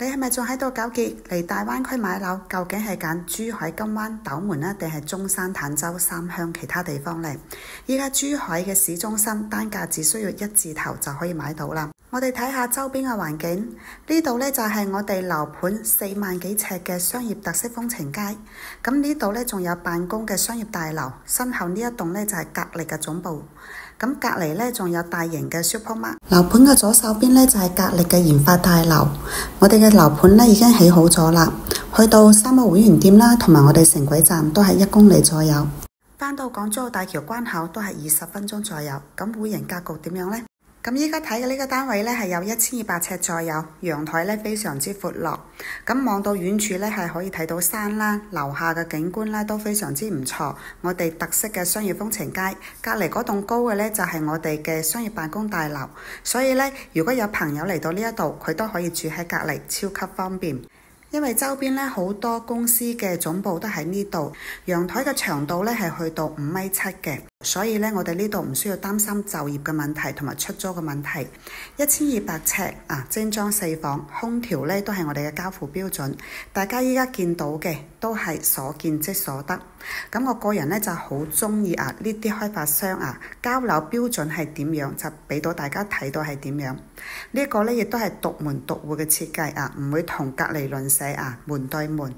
你係咪仲喺度糾結嚟大灣區買樓？究竟係揀珠海、金灣、斗門啊，定係中山、坦洲、三鄉其他地方呢？依家珠海嘅市中心單價只需要1字頭就可以買到啦。我哋睇下周邊嘅環境，呢度呢就係我哋樓盤4萬幾尺嘅商業特色風情街。咁呢度呢仲有辦公嘅商業大樓，身後呢一棟呢就係格力嘅總部。咁隔離呢仲有大型嘅 Supermarket。樓盤嘅左手邊呢就係格力嘅研發大樓。我哋嘅樓盤呢已經起好咗啦，去到三個會員店啦，同埋我哋城軌站都係1公里左右。返到港珠澳大橋關口都係20分鐘左右。咁戶型格局點樣呢？咁依家睇嘅呢個單位呢係有1200尺左右，陽台呢非常之闊落。咁望到遠處呢係可以睇到山啦，樓下嘅景觀呢都非常之唔錯。我哋特色嘅商業風情街，隔離嗰棟高嘅呢就係我哋嘅商業辦公大樓，所以呢，如果有朋友嚟到呢一度，佢都可以住喺隔離，超級方便。因為周邊呢好多公司嘅總部都喺呢度，陽台嘅長度呢係去到5.7米嘅，所以呢，我哋呢度唔需要擔心就業嘅問題同埋出租嘅問題。1200尺精裝4房，空調呢都係我哋嘅交付標準。大家依家見到嘅都係所見即所得。咁我個人呢就好中意呢啲開發商交樓標準係點樣，就俾到大家睇到係點樣。呢個呢亦都係獨門獨戶嘅設計唔會同隔離鄰舍門對門。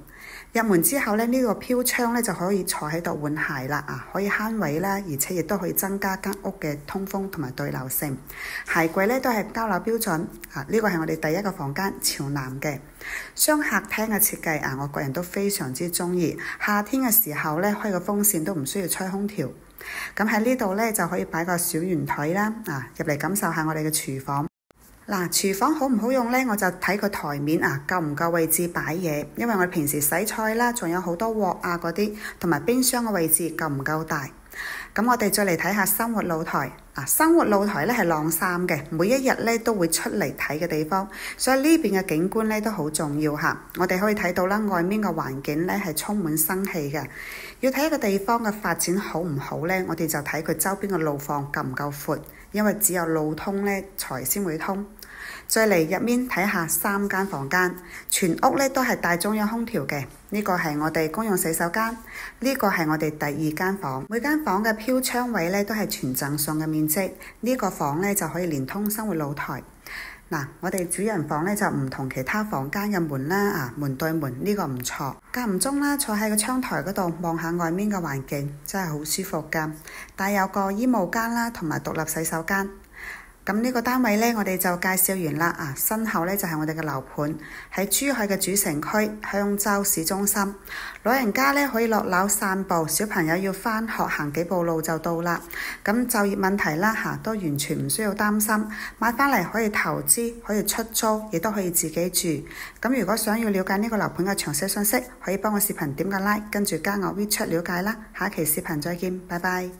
入門之後呢，呢個飄窗呢就可以坐喺度換鞋啦可以慳位啦，而且亦都可以增加間屋嘅通風同埋對流性。鞋櫃呢都係交樓標準呢個係我哋第一個房間，朝南嘅雙客廳嘅設計我個人都非常之中意。夏天嘅時候呢，開個風扇都唔需要吹空調。咁喺呢度呢，就可以擺個小圓台啦入嚟感受下我哋嘅廚房。廚房好唔好用呢？我就睇個台面夠唔夠位置擺嘢，因為我平時洗菜啦，仲有好多鑊嗰啲，同埋冰箱嘅位置夠唔夠大？咁我哋再嚟睇下生活露台。生活露台咧係晾衫嘅，每一日咧都會出嚟睇嘅地方，所以呢邊嘅景觀咧都好重要嚇。我哋可以睇到啦，外面嘅環境咧係充滿生氣嘅。要睇一個地方嘅發展好唔好咧，我哋就睇佢周邊嘅路況夠唔夠闊，因為只有路通咧財先會通。再嚟入面睇下3間房間，全屋咧都係大中央空調嘅。呢個係我哋公用洗手間，呢個係我哋第2間房。每間房嘅飄窗位咧都係全贈送嘅面積。呢個房咧就可以連通生活露台。我哋主人房咧就唔同其他房間嘅門啦，門對門，呢個唔錯。間唔中啦，坐喺個窗台嗰度望下外面嘅環境，真係好舒服㗎。帶有個衣帽間啦，同埋獨立洗手間。咁呢個單位呢，我哋就介紹完啦身後呢，就係我哋嘅樓盤，喺珠海嘅主城區香洲市中心。老人家呢，可以落樓散步，小朋友要返學行幾步路就到啦。咁就業問題啦都完全唔需要擔心，買返嚟可以投資，可以出租，亦都可以自己住。咁如果想要了解呢個樓盤嘅詳細信息，可以幫我視頻點個 like，跟住加我 WeChat 了解啦。下期視頻再見，拜拜。